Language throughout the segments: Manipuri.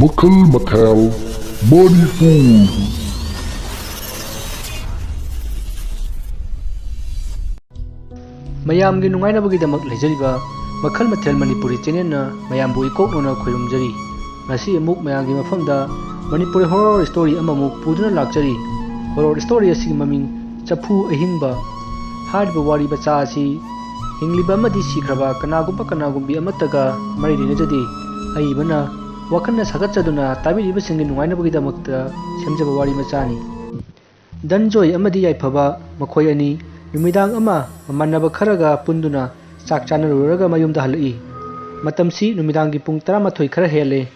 Makal Mathel Manipur ꯃꯌꯥꯝꯒꯤ ꯅꯨꯡꯉꯥꯏꯅꯕꯒꯤꯗꯃꯛ ꯂꯩꯖꯔꯤꯕ ꯃꯈꯜ ꯃꯊꯦꯜ ꯃꯅꯤꯄꯨꯔꯤ ꯆꯦꯅꯦꯜꯅ ꯃꯌꯥꯝꯕꯨ ꯏꯀꯣꯛꯅꯅ ꯈꯣꯏꯔꯨꯝꯖꯔꯤ꯫ ꯉꯁꯤ ꯑꯃꯨꯛ ꯃꯌꯥꯝꯒꯤ ꯃꯐꯝꯗ ꯃꯅꯤꯄꯨꯔꯤ ꯍꯣꯔꯔ ꯁ꯭ꯇꯣꯔꯤ ꯑꯃꯃꯨꯛ ꯄꯨꯗꯨꯅ ꯂꯥꯛꯆꯔꯤ꯫ ꯍꯣꯔꯔ ꯁ꯭ꯇꯣꯔꯤ ꯑꯁꯤꯒꯤ ꯃꯃꯤꯡ ꯆꯐꯨ ꯑꯍꯤꯡꯕ꯫ ꯍꯥꯏꯔꯤꯕ ꯋꯥꯔꯤ ꯃꯆꯥ ꯑꯁꯤ ꯍꯤꯡꯂꯤꯕ ꯑꯃꯗꯤ ꯁꯤꯈ꯭ꯔꯕ ꯀꯅꯥꯒꯨꯝꯕꯤ ꯑꯃꯠꯇꯒ ꯃꯔꯤ ꯂꯩꯅꯖꯗꯦ꯫ ꯑꯏꯕꯅ ꯋꯥꯈꯜꯅ ꯁꯥꯒꯠꯆꯗꯨꯅ ꯇꯥꯕꯤꯔꯤꯕꯁꯤꯡꯒꯤ ꯅꯨꯡꯉꯥꯏꯅꯕꯒꯤꯗꯃꯛꯇ ꯁꯦꯝꯖꯕ ꯋꯥꯔꯤ ꯃꯆꯥꯅꯤ꯫ ꯙꯅꯟꯖꯣꯏ ꯑꯃꯗꯤ ꯌꯥꯏꯐꯕ ꯃꯈꯣꯏ ꯑꯅꯤ ꯅꯨꯃꯤꯗꯥꯡ ꯑꯃ ꯃꯃꯥꯟꯅꯕ ꯈꯔꯒ ꯄꯨꯟꯗꯨꯅ ꯆꯥꯛ ꯆꯥꯅꯔꯨꯔꯒ ꯃꯌꯨꯝꯗ ꯍꯜꯂꯛꯏ꯫ ꯃꯇꯝꯁꯤ ꯅꯨꯃꯤꯗꯥꯡꯒꯤ ꯄꯨꯡ 12 ꯈꯔ ꯍꯦꯜꯂꯦ꯫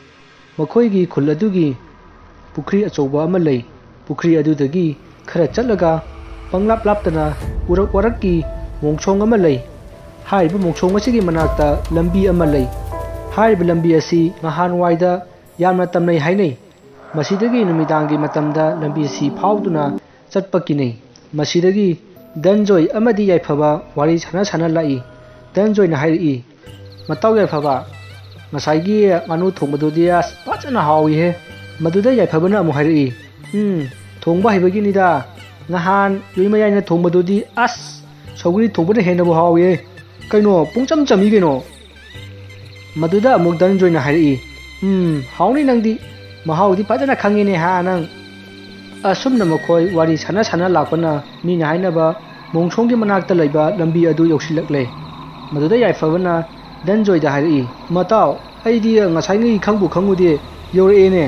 ꯃꯈꯣꯏꯒꯤ ꯈꯨꯜ ꯑꯗꯨꯒꯤ ꯄꯨꯈ꯭ꯔꯤ ꯑꯆꯧꯕ ꯑꯃ ꯂꯩ꯫ ꯄꯨꯈ꯭ꯔꯤ ꯑꯗꯨꯗꯒꯤ ꯈꯔ ꯆꯠꯂꯒ ꯄꯪꯂꯥꯞ ꯂꯥꯞꯇꯅ ꯎꯔꯛ ꯋꯥꯔꯛꯀꯤ ꯃꯣꯡꯁꯣꯡ ꯑꯃ ꯂꯩ꯫ ꯍꯥꯏꯔꯤꯕ ꯃꯣꯡꯁꯣꯡ ꯑꯁꯤꯒꯤ ꯃꯅꯥꯛꯇ ꯂꯝꯕꯤ ꯑꯃ ꯂꯩ꯫ ꯍꯥꯏꯔꯤꯕ ꯂꯝꯕꯤ ꯑꯁꯤ ꯅꯍꯥꯟꯋꯥꯏꯗ ꯌꯥꯝꯅ ꯇꯝꯅꯩ ꯍꯥꯏꯅꯩ꯫ ꯃꯁꯤꯗꯒꯤ ꯅꯨꯃꯤꯗꯥꯡꯒꯤ ꯃꯇꯝꯗ ꯂꯝꯕꯤ ꯑꯁꯤ ꯐꯥꯎꯗꯨꯅ ꯆꯠꯄ ꯀꯤꯅꯩ꯫ ꯃꯁꯤꯗꯒꯤ ꯙꯅꯟꯖꯣꯏ ꯑꯃꯗꯤ ꯌꯥꯏꯐꯕ ꯋꯥꯔꯤ ꯁꯥꯟꯅ ꯂꯥꯛꯏ꯫ ꯙꯅꯟꯖꯣꯏꯅ ꯍꯥꯏꯔꯛꯏ, "ꯃꯇꯥꯎ ꯌꯥꯏꯐꯕ, ꯉꯁꯥꯏꯒꯤ ꯉꯥꯅꯨ ꯊꯣꯡꯕꯗꯨꯗꯤ ꯑꯁ ꯐꯖꯅ ꯍꯥꯎꯏꯍꯦ." ꯃꯗꯨꯗ ꯌꯥꯏꯐꯕꯅ ꯑꯃꯨꯛ ꯍꯥꯏꯔꯛꯏ, ꯊꯣꯡꯕ ꯍꯩꯕꯒꯤꯅꯤꯗ. ꯅꯍꯥꯟ ꯌꯣꯏꯃꯌꯥꯏꯅ ꯊꯣꯡꯕꯗꯨꯗꯤ ꯑꯁ ꯁꯧꯒ꯭ꯔꯤ ꯊꯣꯡꯕꯅ ꯍꯦꯟꯅꯕꯨ ꯍꯥꯎꯏꯍꯦ. ꯀꯩꯅꯣ ꯄꯨꯡꯆꯝ ꯆꯝꯃꯤ ꯀꯩꯅꯣ." ꯃꯗꯨꯗ ꯑꯃꯨꯛ ꯙꯅꯟꯖꯣꯏꯅ ꯍꯥꯏꯔꯛꯏ, "ꯍꯥꯎꯅꯤ ꯅꯪꯗꯤ. ꯃꯍꯥꯎꯗꯤ ꯐꯖꯅ ꯈꯪꯉꯦꯅꯦ ꯍꯥ ꯅꯪ." ꯑꯁꯨꯝꯅ ꯃꯈꯣꯏ ꯋꯥꯔꯤ ꯁꯥꯟꯅ ꯂꯥꯛꯄꯅ ꯃꯤꯅ ꯍꯥꯏꯅꯕ ꯃꯣꯡꯁꯣꯡꯒꯤ ꯃꯅꯥꯛꯇ ꯂꯩꯕ ꯂꯝꯕꯤ ꯑꯗꯨ ꯌꯧꯁꯤꯜꯂꯛꯂꯦ꯫ ꯃꯗꯨꯗ ꯌꯥꯏꯐꯕꯅ ꯙꯅꯟꯖꯣꯏꯗ ꯍꯥꯏꯔꯛꯏ, "ꯃꯇꯥꯎ, ꯑꯩꯗꯤ ꯉꯁꯥꯏꯉꯩ ꯈꯪꯕꯨ ꯈꯪꯉꯨꯗꯦ, ꯌꯧꯔꯛꯑꯦꯅꯦ."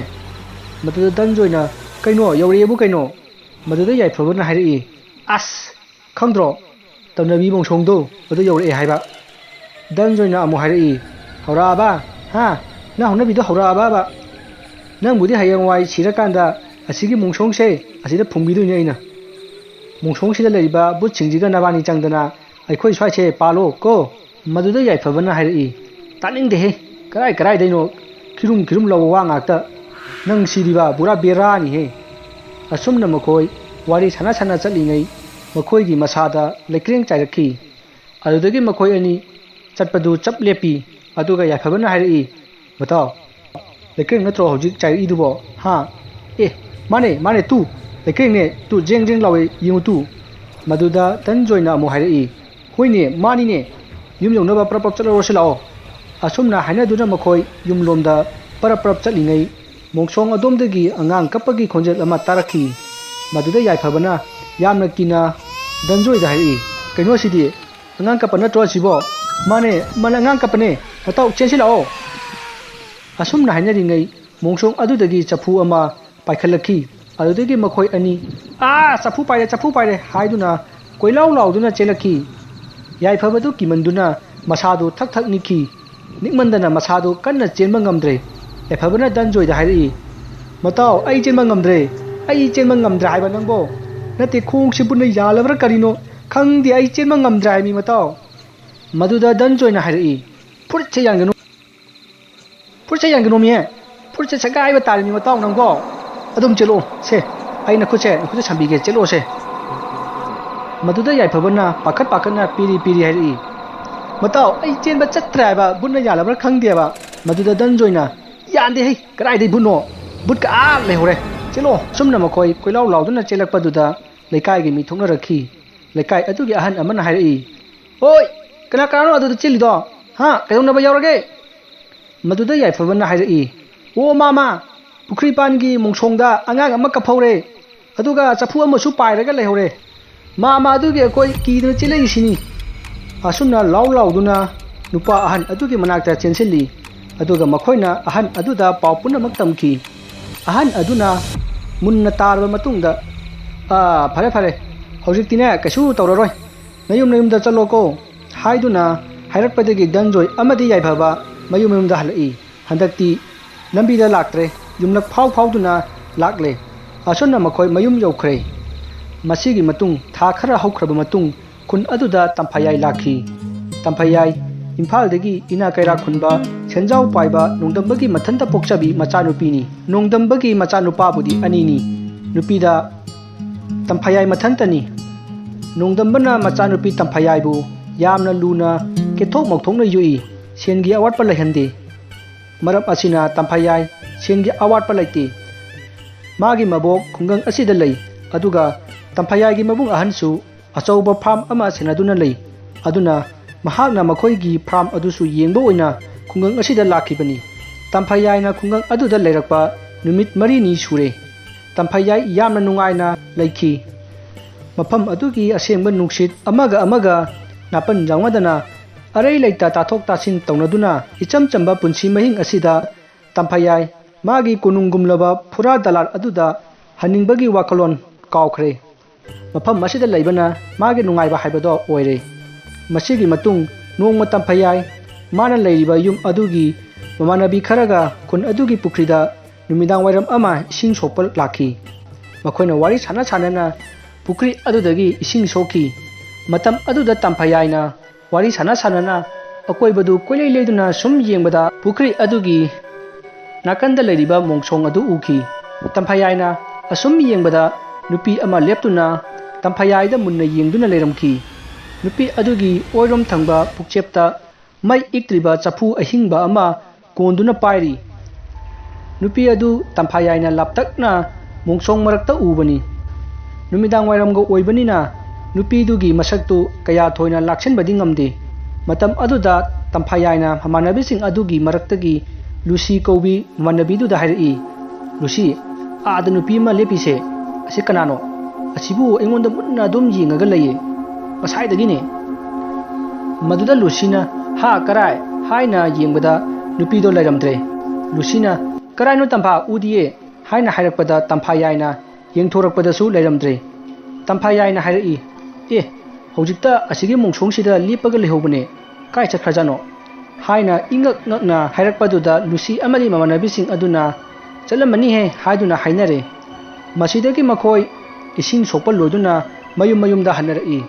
ꯃꯗꯨꯗ ꯙꯅꯟꯖꯣꯏꯅ, "ꯀꯩꯅꯣ ꯌꯧꯔꯛꯑꯦꯕꯨ ꯀꯩꯅꯣ?" ꯃꯗꯨꯗ ꯌꯥꯏꯐꯕꯅ ꯍꯥꯏꯔꯛꯏ, "ꯑꯁ ꯈꯪꯗ꯭ꯔꯣ, ꯇꯝꯅꯕꯤ ꯃꯣꯡꯁꯣꯡꯗꯣ ꯑꯗꯨ ꯌꯧꯔꯛꯑꯦ ꯍꯥꯏꯕ." ꯙꯅꯟꯖꯣꯏꯅ ꯑꯃꯨꯛ ꯍꯥꯏꯔꯛꯏ, "ꯍꯧꯔꯛꯑꯕ? ꯅꯪ ꯍꯧꯅꯕꯤꯗꯣ ꯍꯧꯔꯛꯑꯕꯕ? ꯅꯪꯕꯨꯗꯤ ꯍꯌꯦꯡꯋꯥꯏ ꯁꯤꯔꯀꯥꯟꯗ ꯑꯁꯤꯒꯤ ꯃꯣꯡꯁꯣꯡꯁꯦ ꯑꯁꯤꯗ ꯐꯨꯝꯕꯤꯗꯣꯏꯅꯦ ꯑꯩꯅ. ꯃꯣꯡꯁꯣꯡꯁꯤꯗ ꯂꯩꯔꯤꯕ ꯕꯨꯠꯁꯤꯡꯁꯤꯒ ꯅꯕꯥꯅꯤ ꯆꯪꯗꯅ ꯑꯩꯈꯣꯏ ꯁ꯭ꯋꯥꯏꯁꯦ ꯄꯥꯜꯂꯣ ꯀꯣ." ꯃꯗꯨꯗ ꯌꯥꯏꯐꯕꯅ ꯍꯥꯏꯔꯛꯏ, "ꯇꯥꯅꯤꯡꯗꯦꯍꯦ, ꯀꯔꯥꯏꯗꯩꯅꯣ ꯈꯤꯔꯨꯝ ꯂꯧꯕ ꯋꯥ ꯉꯥꯛꯇ. ꯅꯪ ꯁꯤꯗꯤꯕ ꯄꯨꯔꯥ ꯕꯦꯔꯥꯅꯤꯍꯦ." ꯑꯁꯨꯝꯅ ꯃꯈꯣꯏ ꯋꯥꯔꯤ ꯁꯥꯟꯅ ꯆꯠꯂꯤꯉꯩ ꯃꯈꯣꯏꯒꯤ ꯃꯁꯥꯗ ꯂꯩꯀ꯭ꯔꯦꯡ ꯆꯥꯏꯔꯛꯈꯤ꯫ ꯑꯗꯨꯗꯒꯤ ꯃꯈꯣꯏ ꯑꯅꯤ ꯆꯠꯄꯗꯨ ꯆꯞ ꯂꯦꯞꯄꯤ꯫ ꯑꯗꯨꯒ ꯌꯥꯏꯐꯕꯅ ꯍꯥꯏꯔꯛꯏ, "ꯃꯇꯥꯎ, ꯂꯩꯀ꯭ꯔꯦꯡ ꯅꯠꯇ꯭ꯔꯣ ꯍꯧꯖꯤꯛ ꯆꯥꯏꯔꯛꯏꯗꯨꯕꯣ? ꯃꯥꯅꯦ ꯇꯨ ꯂꯩꯀ꯭ꯔꯦꯡꯅꯦ, ꯇꯨ ꯖꯦꯡ ꯂꯥꯎꯋꯦ ꯌꯦꯡꯉꯨ ꯇꯨ." ꯃꯗꯨꯗ ꯙꯅꯟꯖꯣꯏꯅ ꯑꯃꯨꯛ ꯍꯥꯏꯔꯛꯏ, "ꯍꯣꯏꯅꯦ ꯃꯥꯅꯤꯅꯦ, ꯌꯨꯝ ꯌꯧꯅꯕ ꯄ꯭ꯔꯞ ꯆꯠꯂꯨꯔꯁꯤ ꯂꯥꯛꯑꯣ." ꯑꯁꯨꯝꯅ ꯍꯥꯏꯅꯗꯨꯅ ꯃꯈꯣꯏ ꯌꯨꯝꯂꯣꯝꯗ ꯄꯔꯞ ꯆꯠꯂꯤꯉꯩ ꯃꯣꯡꯁꯣꯡ ꯑꯗꯣꯝꯗꯒꯤ ꯑꯉꯥꯡ ꯀꯞꯄꯒꯤ ꯈꯣꯟꯖꯦꯜ ꯑꯃ ꯇꯥꯔꯛꯈꯤ꯫ ꯃꯗꯨꯗ ꯌꯥꯏꯐꯕꯅ ꯌꯥꯝꯅ ꯀꯤꯅ ꯙꯅꯟꯖꯣꯏꯗ ꯍꯥꯏꯔꯛꯏ, "ꯀꯩꯅꯣ ꯁꯤꯗꯤ? ꯑꯉꯥꯡ ꯀꯞꯄ ꯅꯠꯇ꯭ꯔꯣ ꯑꯁꯤꯕꯣ?" "ꯃꯥꯅꯦ ꯑꯉꯥꯡ ꯀꯞꯄꯅꯦ. ꯃꯇꯥꯎ ꯆꯦꯟꯁꯤ ꯂꯥꯛꯑꯣ." ꯑꯁꯨꯝꯅ ꯍꯥꯏꯅꯔꯤꯉꯩ ꯃꯣꯡꯁꯣꯡ ꯑꯗꯨꯗꯒꯤ ꯆꯐꯨ ꯑꯃ ꯄꯥꯏꯈꯠꯂꯛꯈꯤ꯫ ꯑꯗꯨꯗꯒꯤ ꯃꯈꯣꯏ ꯑꯅꯤ ꯆꯐꯨ ꯄꯥꯏꯔꯦ ꯍꯥꯏꯗꯨꯅ ꯀꯣꯏꯂꯥꯎ ꯂꯥꯎꯗꯨꯅ ꯆꯦꯜꯂꯛꯈꯤ꯫ ꯌꯥꯏꯐꯕꯗꯨ ꯀꯤꯃꯟꯗꯨꯅ ꯃꯁꯥꯗꯨ ꯊꯛ ꯅꯤꯛꯈꯤ꯫ ꯅꯤꯛꯃꯟꯗꯅ ꯃꯁꯥꯗꯨ ꯀꯟꯅ ꯆꯦꯟꯕ ꯉꯝꯗ꯭ꯔꯦ꯫ ꯌꯥꯏꯐꯕꯅ ꯙꯅꯟꯖꯣꯏꯗ ꯍꯥꯏꯔꯛꯏ, "ꯃꯇꯥꯎ, ꯑꯩ ꯆꯦꯟꯕ ꯉꯝꯗ꯭ꯔꯦ ꯍꯥꯏꯕ ꯅꯪꯕꯣ. ꯅꯠꯇꯦ ꯈꯣꯡꯁꯤ ꯕꯨꯠꯅ ꯌꯥꯜꯂꯕ꯭ꯔꯥ ꯀꯔꯤꯅꯣ ꯈꯪꯗꯦ, ꯑꯩ ꯆꯦꯟꯕ ꯉꯝꯗ꯭ꯔꯦ ꯍꯥꯏꯃꯤ ꯃꯇꯥꯎ." ꯃꯗꯨꯗ ꯙꯅꯟꯖꯣꯏꯅ ꯍꯥꯏꯔꯛꯏ, "ꯐꯨꯔꯤꯠꯁꯦ ꯌꯥꯟꯒꯅꯣꯃꯤ. ꯐꯨꯔꯤꯠꯁꯦ ꯁꯦꯒꯥꯏꯕ ꯇꯥꯔꯦꯃꯤ ꯃꯇꯥꯎ ꯅꯪꯕꯣ. ꯑꯗꯨꯝ ꯆꯦꯜꯂꯛꯑꯣ ꯁꯦ, ꯑꯩ ꯅꯈꯨꯠꯁꯦ ꯁꯝꯕꯤꯒꯦ, ꯆꯦꯜꯂꯛꯑꯣꯁꯦ." ꯃꯗꯨꯗ ꯌꯥꯏꯐꯕꯅ ꯄꯥꯈꯠꯅ ꯄꯤꯔꯤ ꯍꯥꯏꯔꯛꯏ, "ꯃꯇꯥꯎ, ꯑꯩ ꯆꯦꯟꯕ ꯆꯠꯇ꯭ꯔꯦ ꯍꯥꯏꯕ, ꯕꯨꯠꯅ ꯌꯥꯜꯂꯕ꯭ꯔꯥ ꯈꯪꯗꯦꯕ." ꯃꯗꯨꯗ ꯙꯅꯟꯖꯣꯏꯅ, "ꯌꯥꯟꯗꯦꯍꯦ, ꯀꯗꯥꯏꯗꯩ ꯕꯨꯠꯅꯣ? ꯕꯨꯠꯀ ꯂꯩꯍꯧꯔꯦ. ꯆꯦꯜꯂꯛꯑꯣ." ꯑꯁꯨꯝꯅ ꯃꯈꯣꯏ ꯀꯣꯏꯂꯥꯎ ꯂꯥꯎꯗꯨꯅ ꯆꯦꯜꯂꯛꯄꯗꯨꯗ ꯂꯩꯀꯥꯏꯒꯤ ꯃꯤ ꯊꯣꯛꯅꯔꯛꯈꯤ꯫ ꯂꯩꯀꯥꯏ ꯑꯗꯨꯒꯤ ꯑꯍꯟ ꯑꯃꯅ ꯍꯥꯏꯔꯛꯏ, "ꯍꯣꯏ, ꯀꯅꯥꯅꯣ ꯑꯗꯨꯗ ꯆꯦꯜꯂꯤꯗꯣ? ꯀꯩꯗꯧꯅꯕ ꯌꯥꯎꯔꯒꯦ?" ꯃꯗꯨꯗ ꯌꯥꯏꯐꯕꯅ ꯍꯥꯏꯔꯛꯏ, "ꯑꯣ ꯃꯥꯃꯥ, ꯄꯨꯈ꯭ꯔꯤꯄꯥꯟꯒꯤ ꯃꯣꯡꯁꯣꯡꯗ ꯑꯉꯥꯡ ꯑꯃ ꯀꯞꯐꯧꯔꯦ. ꯑꯗꯨꯒ ꯆꯐꯨ ꯑꯃꯁꯨ ꯄꯥꯏꯔꯒ ꯂꯩꯍꯧꯔꯦ. ꯃꯥꯃꯥ ꯑꯗꯨꯒꯤ ꯑꯩꯈꯣꯏ ꯀꯤꯗꯨꯅ ꯆꯦꯜꯂꯛꯏꯁꯤꯅꯤ." ꯑꯁꯨꯝꯅ ꯂꯥꯎꯗꯨꯅ ꯅꯨꯄꯥ ꯑꯍꯟ ꯑꯗꯨꯒꯤ ꯃꯅꯥꯛꯇ ꯆꯦꯟꯁꯤꯜꯂꯤ꯫ ꯑꯗꯨꯒ ꯃꯈꯣꯏꯅ ꯑꯍꯟ ꯑꯗꯨꯗ ꯄꯥꯎ ꯄꯨꯝꯅꯃꯛ ꯇꯝꯈꯤ꯫ ꯑꯍꯟ ꯑꯗꯨꯅ ꯃꯨꯟꯅ ꯇꯥꯔꯕ ꯃꯇꯨꯡꯗ, "ꯐꯔꯦ, ꯍꯧꯖꯤꯛꯇꯤꯅꯦ ꯀꯩꯁꯨ ꯇꯧꯔꯔꯣꯏ. ꯅꯌꯨꯝꯗ ꯆꯠꯂꯣꯀꯣ." ꯍꯥꯏꯗꯨꯅ ꯍꯥꯏꯔꯛꯄꯗꯒꯤ ꯙꯅꯟꯖꯣꯏ ꯑꯃꯗꯤ ꯌꯥꯏꯐꯕ ꯃꯌꯨꯝꯗ ꯍꯜꯂꯛꯏ꯫ ꯍꯟꯗꯛꯇꯤ ꯂꯝꯕꯤꯗ ꯂꯥꯛꯇ꯭ꯔꯦ, ꯌꯨꯝꯂꯛ ꯐꯥꯎꯗꯨꯅ ꯂꯥꯛꯂꯦ꯫ ꯑꯁꯨꯝꯅ ꯃꯈꯣꯏ ꯃꯌꯨꯝ ꯌꯧꯈ꯭ꯔꯦ꯫ ꯃꯁꯤꯒꯤ ꯃꯇꯨꯡ ꯊꯥ ꯈꯔ ꯍꯧꯈ꯭ꯔꯕ ꯃꯇꯨꯡ ꯈꯨꯟ ꯑꯗꯨꯗ ꯇꯝꯐꯥꯌꯥꯏ ꯂꯥꯛꯈꯤ꯫ ꯇꯝꯐꯥꯌꯥꯏ ꯏꯝꯐꯥꯜꯗꯒꯤ ꯏꯅꯥ ꯀꯩꯔꯥꯛ ꯈꯨꯟꯕ ꯁꯦꯟꯖꯥꯎ ꯄꯥꯏꯕ ꯅꯣꯡꯗꯝꯕꯒꯤ ꯃꯊꯟꯇ ꯄꯣꯛꯆꯕꯤ ꯃꯆꯥꯅꯨꯄꯤꯅꯤ꯫ ꯅꯣꯡꯗꯝꯕꯒꯤ ꯃꯆꯥꯅꯨꯄꯥꯕꯨꯗꯤ ꯑꯅꯤꯅꯤ꯫ ꯅꯨꯄꯤꯗ ꯇꯝꯐꯥꯌꯥꯏ ꯃꯊꯟꯇꯅꯤ꯫ ꯅꯣꯡꯗꯝꯕꯅ ꯃꯆꯥꯅꯨꯄꯤ ꯇꯝꯐꯥꯌꯥꯏꯕꯨ ꯌꯥꯝꯅ ꯂꯨꯅ ꯀꯦꯊꯣꯛ ꯃꯧꯊꯣꯛꯅ ꯌꯣꯛꯏ, ꯁꯦꯟꯒꯤ ꯑꯋꯥꯠꯄ ꯂꯩꯍꯟꯗꯦ꯫ Maram asina Tampayai sengi awat palaiti. Magi mabok khungang asida lay. Aduga Tampayai gi mabung ahansu achauba farm ama senaduna lay. Aduna mahakna makhoigi farm adusu yengbo oina khungang asida lakhibani. Tampayai na khungang aduda layrakpa numit marini sure. Tampayai yamna nungaina laiki. Mafam adugi asengba nungsit amaga napan jangwadana arai laita tathok tasin taunaduna icham chamba punsi mahing asida Tampayai magi kununggumlaba phura dalar aduda haningbagi wakalon kawkhre. Mafam asida laibana magi nungaiba haibado oire. Masigi matung nongma Tampayai mana lairiba yum adugi mamanabi kharaga kun adugi pukrida numidang wairam ama ising sopal lakhi. Makhoina wari sana pukri adudagi ising soki. Matam aduda Tampayai na wari sana na akoibadu koilei leiduna sum yengbada pukri adugi nakanda lairiba mongsong adu uki. Tampayai na asum yengbada nupi ama leptuna Tampayai da munna yengduna leiramki. Nupi adugi oirom thangba pukchepta mai iktriba chapu ahingba ama konduna pairi. Nupi adu Tampayai na laptakna mongsong marakta ubani. Numidang wairamga oibanina nupi dugi masaktu kaya thoina laksenbadi ngamde. Matam aduda Tampayai na mamanabising adugi maraktagi Lucy Kobi mamanabidu da hairi. Lucy, ada nupi ma lepise ase kanano. Asibu engonda munna dum jingaga laye. Masaidagine. Maduda Lucina ha karai haina yengbada nupi do lairamdre. Lucina karai no tampa udiye haina hairakpada Tampayai na yengthorakpadasu lairamdre. Tampayai na hairi. Hojikta asigi mongsongsida lipaga lehobane kai chakhrajano. Haina ingak ngakna hairakpaduda Lucy amari mamanabising aduna chalamani he haiduna hainare. Masidagi makhoi ising sopal loduna mayum da hanarai.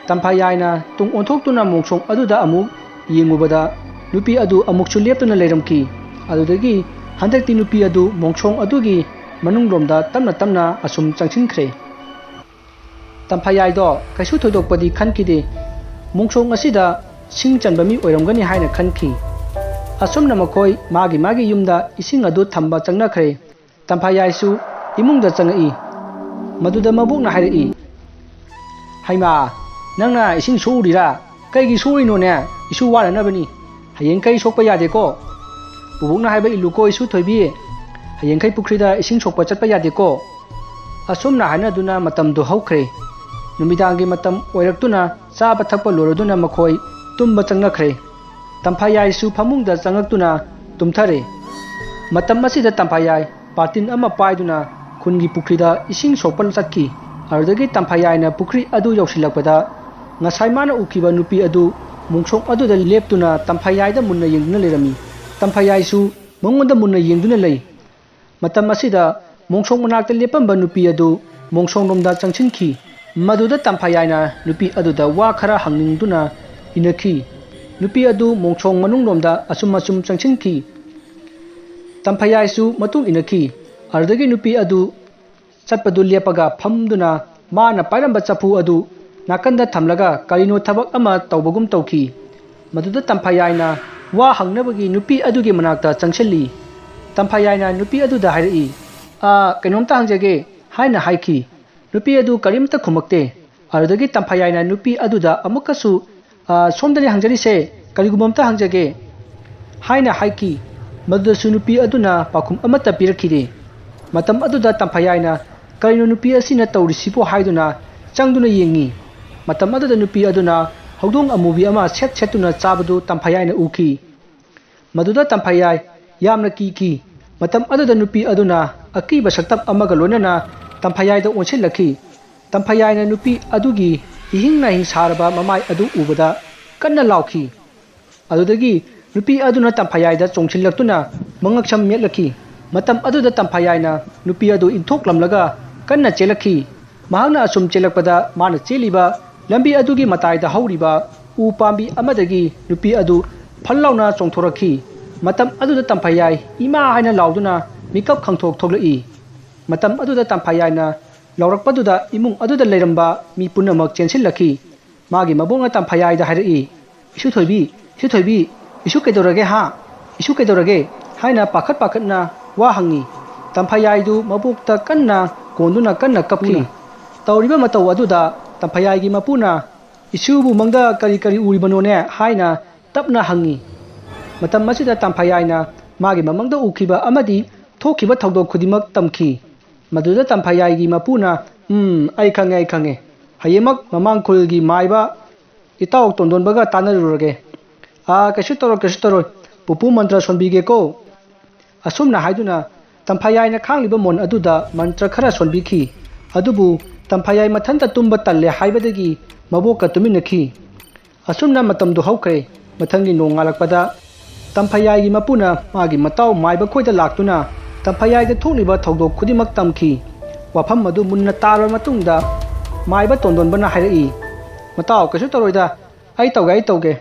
Tampayai na tung onthoktuna mongsong aduda amuk yengubada nupi adu amukchu leptuna leiramki. Adudagi handakti nupi adu mongsong adugi manungromda tamna asum changsinkhre. Tampayai do kaisu thodokpadi khankide mongsong asida sing chanba mi oiramgani haina khanki. Asumna makhoi magi yumda ising adu thamba changnakhre. Tampayai su imungda changai. Maduda mabukna hairi. Haima nangna ising surira kaigi surino ne isu waranabani. Hayeng kai sokpa yade ko. Bubukna haiba iluko isu thoibi. Hayeng kai pukrida ising sokpa chatpa yade ko. Asumna haina duna matam do haukhre. Numidangi matam oiraktuna chaba thakpa loroduna makhoi tumba changnakhre. Tampayai su phamungda changaktuna tumthare. Matam asida Tampayai patin ama paiduna khungi pukrida ising sopal chakki. Ardagi Tampayai na pukri adu yausilakpada ngasai mana ukiba nupi adu mongsong adu da leptuna Tampayai da munna yengduna lerami. Tampayai su mongonda munna yengduna lei. Matam asida mongsong manakta lepamba nupi adu mongsong nomda changsinki. Maduda Tampayai na nupi adu da wa khara hangningduna inaki. Nupi adu mongsong manungromda asum changsinki. Tampayai su matung inaki. Ardagi nupi adu chatpadu lepaga phamduna mana pairamba chapu adu nakanda thamlaga karino thabak ama tawbagum tawki. Maduda Tampayai na wa hangnabagi nupi adugi manakta changselli. Tampayai na nupi adu da hairi. Kainomta hangjage haina haiki. Nupi adu karimta khumakte. Ardagi Tampayai na nupi adu da amukasu somdani hangjari se karigumamta hangjage haina haiki. Maduda su nupi aduna pakhum amata pirakhide. Matam aduda Tampayai na karino nupi asina tawrisipo haiduna changduna yengi. Matam aduda nupi aduna hodong amubi ama setuna chabadu Tampayai na uki. Maduda Tampayai yamna ki. Matam aduda nupi aduna akiba saktam amaga lonana Tampayai da onsilakhi. Tampayai na nupi adugi ihingna hingsaraba mamai adu ubada kanna laukhi. Adudagi nupi aduna Tampayai da chongsillaktuna mangaksam metlakhi. Matam aduda Tampayai na nupi adu inthoklamlaga kanna chelakhi. Mahakna asum chelakpada mana cheliba lambi adugi matai da hauriba u pambi amadagi nupi adu phallauna chongthorakhi. Matam aduda Tampayai ima haina lauduna mikap khangthok thoklai. Matam aduda Tampayai na laurakpaduda imung aduda leiramba mi punamak chensilakhi. Magi mabunga Tampayai da hairi. Isu thoibi isu kaidorage ha. isu kaidorage haina pakhat na wa hangni tamphayai du mabukta kanna konduna kanna kapki tawriba mataw aduda tamphayai gi mapuna isu bu mangda kari uribano ne haina tapna hangi matam masida tamphayai na magi mamangda ukhiba amadi thokhiba thawdok khudimak tamki maduda tamphayai gi mapuna ai khange hayemak mamang khulgi maiba itaw tondon baga tanarurage kaishu toro pupu mantra sonbige ko asumna haiduna tamphayai na khangliba mon aduda mantra khara sonbikhi adubu tamphayai mathanta tumba talle haibadagi maboka tuminakhi asumna matamdu haukhre mathangi nongalakpada tamphayai gi mapuna magi mataw maiba khoida laktuna tamphayai da thokliba thawdok khudimak tamki wafam madu munna tarwa matungda maiba tondon bana hairai mataw kaishu toroida ai tawge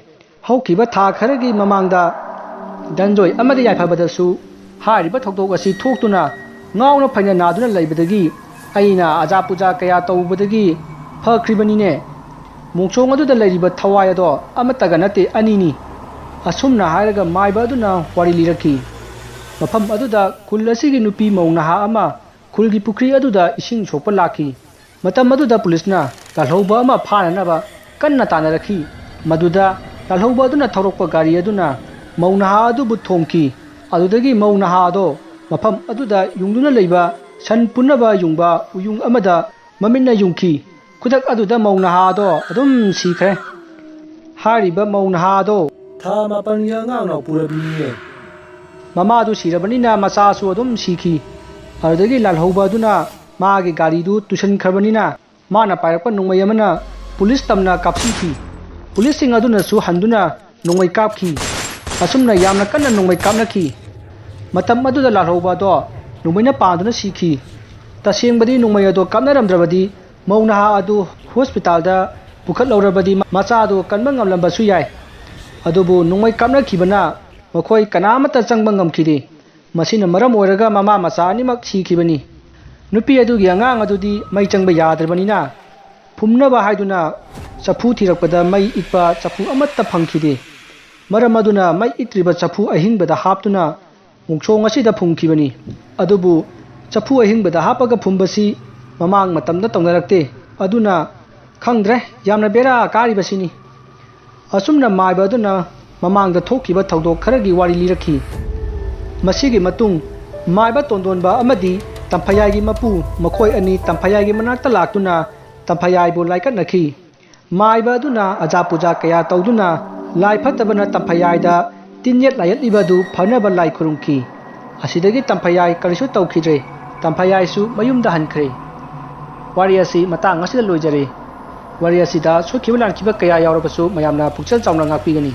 haukiba tha kharagi mamangda danjoi amadi yaifabadasu hairiba thokdok asi thoktuna ngawna phaina naduna leibadagi aina aja puja kaya tawbadagi phakribanine mungchong aduda leiriba thawai ado amataga nate anini asumna hairaga maiba aduna wari lirakhi mafam aduda khul asigi nupi maungnaha ama khulgi pukri aduda ising sokpa lakhi matam aduda pulisna lalhauba ama phananaba kanna tanarakhi maduda lalhauba aduna thorokpa gari aduna maungnaha adubu thongki adudagi maungnaha ado mafam aduda yungduna leiba san punaba yungba uyung amada maminna yungki kudak aduda maungnaha ado adum sikhre hariba maungnaha ado tha mapan ya ngangna purabiye mama du sirabanina macha su adum sikhi adudagi lalhauba aduna magi gari du tusan kharbanina mana pairakpa nungmai amana police tamna kapsikhi police sing aduna su handuna nungmai kapki asumna yamna kanna nungmai kapnakhi matam aduda lalhauba do nungmaina panduna sikhi tashengbadi nungmai ado kapnaramdrabadi maungnaha adu hospital da pukhat laurabadi macha adu kanba ngamlamba su yai adubu nungmai kapnakhibana makhoi kanamata changba ngamkhide masina maram oiraga mama macha animak sikhibani nupi adugi angang adudi mai changba yadrabanina phumnaba haiduna chafu thirakpada mai ikpa chafu amatta phangkhide maram aduna mai itriba chafu ahingbada haptuna mungchong asida phumkhibani adubu chafu ahingbada hapaga phumbasi mamang matamda tongnarakte aduna khangdre yamna bera karibasini asumna maiba aduna mamangda thokkiba thawdok kharagi wari lirakhi masigi matung maiba tondonba amadi tamphayai gi mapu makhoi ani tamphayai gi manakta laktuna tamphayai bu laikat nakhi maiba aduna aja puja kaya tawduna lai phatabana tamphayai da tinyet layat libadu phanaba lai khurumki asidagi tamphayai karisu tawkhidre tamphayai su mayumda hankhre wariasi matang asida loijare wariasi da sokhiba lankiba kaya yawrabasu mayamna pukchal chawna ngakpigani